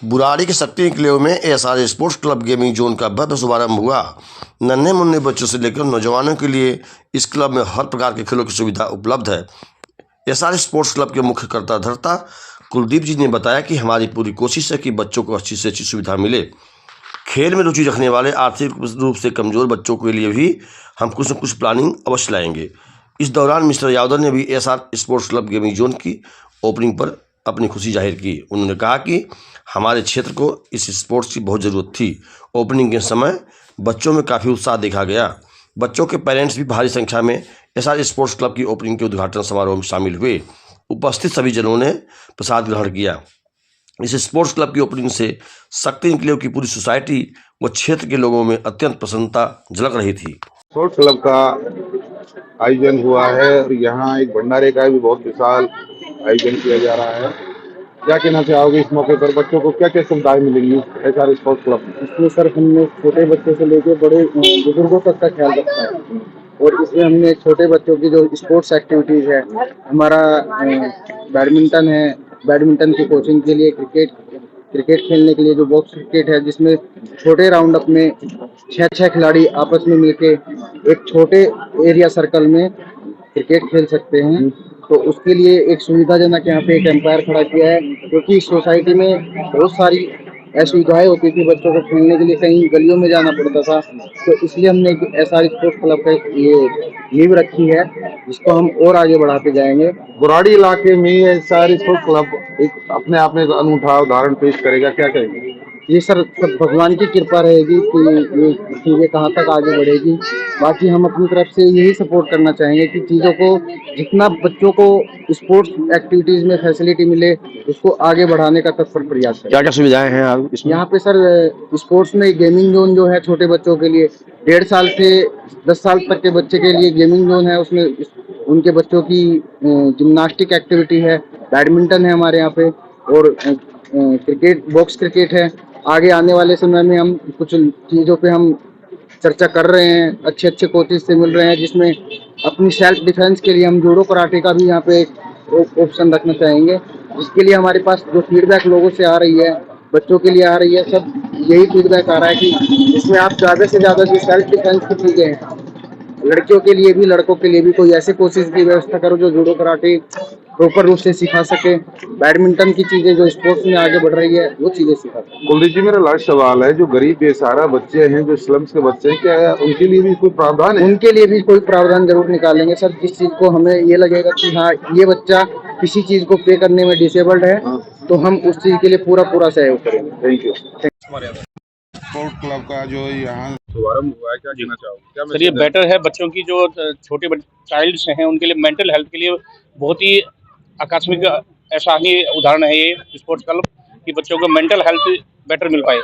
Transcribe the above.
बुराड़ी के शक्ति एन्क्लेव में SR sports club gaming zone का भव्य शुभारंभ हुआ। नन्हे मुन्ने बच्चों से लेकर नौजवानों के लिए इस क्लब में हर प्रकार के खेलों की सुविधा उपलब्ध है। एसआर स्पोर्ट्स क्लब के मुख्य कर्ता कुलदीप जी ने बताया कि हमारी पूरी कोशिश है कि बच्चों को अच्छी से अच्छी सुविधा मिले। खेल में रुचि रखने वाले आर्थिक रूप से कमजोर बच्चों के लिए भी हम कुछ न कुछ प्लानिंग अवश्य लाएंगे। इस दौरान मिस्टर यादव ने भी SR sports club gaming zone की ओपनिंग पर अपनी खुशी जाहिर की। उन्होंने कहा कि हमारे क्षेत्र को इस स्पोर्ट्स की बहुत ज़रूरत थी। ओपनिंग के समय बच्चों में काफ़ी उत्साह देखा गया। बच्चों के पेरेंट्स भी भारी संख्या में एसआर स्पोर्ट्स क्लब की ओपनिंग के उद्घाटन समारोह में शामिल हुए। उपस्थित सभी जनों ने प्रसाद ग्रहण किया। इस स्पोर्ट्स क्लब की ओपनिंग से शक्ति एन्क्लेव की पूरी सोसाइटी व क्षेत्र के लोगों में अत्यंत प्रसन्नता झलक रही थी। स्पोर्ट्स क्लब का आयोजन हुआ है और यहाँ एक भंडारे का भी बहुत विशाल आयोजन किया जा रहा है। क्या कहना चाहोगे इस मौके पर बच्चों को क्या क्या सुविधाएं मिलेंगी एसआर स्पोर्ट्स क्लब में? इसमें सर हमने छोटे बच्चों से लेकर बड़े बुजुर्गों तक का ख्याल रखा है और इसमें हमने छोटे बच्चों की जो स्पोर्ट्स एक्टिविटीज है, हमारा बैडमिंटन है, बैडमिंटन की कोचिंग के लिए क्रिकेट खेलने के लिए जो बॉक्स क्रिकेट है, जिसमें छोटे राउंड अप में 6-6 खिलाड़ी आपस में मिलके एक छोटे एरिया सर्कल में क्रिकेट खेल सकते हैं। तो उसके लिए एक सुविधाजनक यहाँ पे एक एम्पायर खड़ा किया है, क्योंकि सोसाइटी में बहुत सारी असुविधाएं होती थी। बच्चों को खेलने के लिए कहीं गलियों में जाना पड़ता था, तो इसलिए हमने एसआर स्पोर्ट्स क्लब का ये नींव रखी है, जिसको हम और आगे बढ़ाते जाएंगे। बुराड़ी इलाके में एसआर स्पोर्ट्स क्लब एक अपने आप में एक अनूठा उदाहरण पेश करेगा, क्या कहेंगे? ये सर सब भगवान की कृपा रहेगी कि ये चीज़ें कहाँ तक आगे बढ़ेगी। बाकी हम अपनी तरफ से यही सपोर्ट करना चाहेंगे कि चीज़ों को जितना बच्चों को स्पोर्ट्स एक्टिविटीज़ में फैसिलिटी मिले, उसको आगे बढ़ाने का तत्पर प्रयास करें। क्या क्या सुविधाएं हैं आप इसमें? यहाँ पे सर स्पोर्ट्स में गेमिंग जोन जो है छोटे बच्चों के लिए 1.5 साल से 10 साल तक के बच्चे के लिए गेमिंग जोन है। उसमें उनके बच्चों की जिम्नास्टिक एक्टिविटी है, बैडमिंटन है हमारे यहाँ पे, और क्रिकेट बॉक्स क्रिकेट है। आगे आने वाले समय में हम कुछ चीज़ों पे हम चर्चा कर रहे हैं, अच्छे अच्छे कोचेज से मिल रहे हैं, जिसमें अपनी सेल्फ डिफेंस के लिए हम जूडो कराटे का भी यहाँ पे एक ऑप्शन रखना चाहेंगे। जिसके लिए हमारे पास जो फीडबैक लोगों से आ रही है, बच्चों के लिए आ रही है, सब यही फीडबैक आ रहा है कि इसमें आप ज़्यादा से ज़्यादा जो सेल्फ डिफेंस की चीज़ें हैं, लड़कियों के लिए भी लड़कों के लिए भी कोई ऐसे कोर्सेज की व्यवस्था करो जो जूडो कराटे प्रॉपर रूप से सिखा सके। बैडमिंटन की चीज़ें जो स्पोर्ट्स में आगे बढ़ रही है, वो चीज़ें सिखा सके। कुलदीप जी, मेरा लास्ट सवाल है, जो गरीब बेसहारा बच्चे हैं, जो स्लम्स के बच्चे हैं, क्या उनके लिए भी कोई प्रावधान है? उनके लिए भी कोई प्रावधान जरूर निकालेंगे सर। जिस चीज़ को हमें ये लगेगा कि हाँ, ये बच्चा किसी चीज़ को पे करने में डिसेबल्ड है, तो हम उस चीज़ के लिए पूरा सहयोग करेंगे। Thank you. स्पोर्ट्स क्लब का जो यहाँ शुभारंभ हुआ है, क्या कहना चाहोगे? सर, ये बेटर है बच्चों की जो छोटे चाइल्ड्स हैं उनके लिए मेंटल हेल्थ के लिए बहुत ही आकस्मिक ऐसा ही उदाहरण है ये स्पोर्ट्स क्लब कि बच्चों को मेंटल हेल्थ बेटर मिल पाए।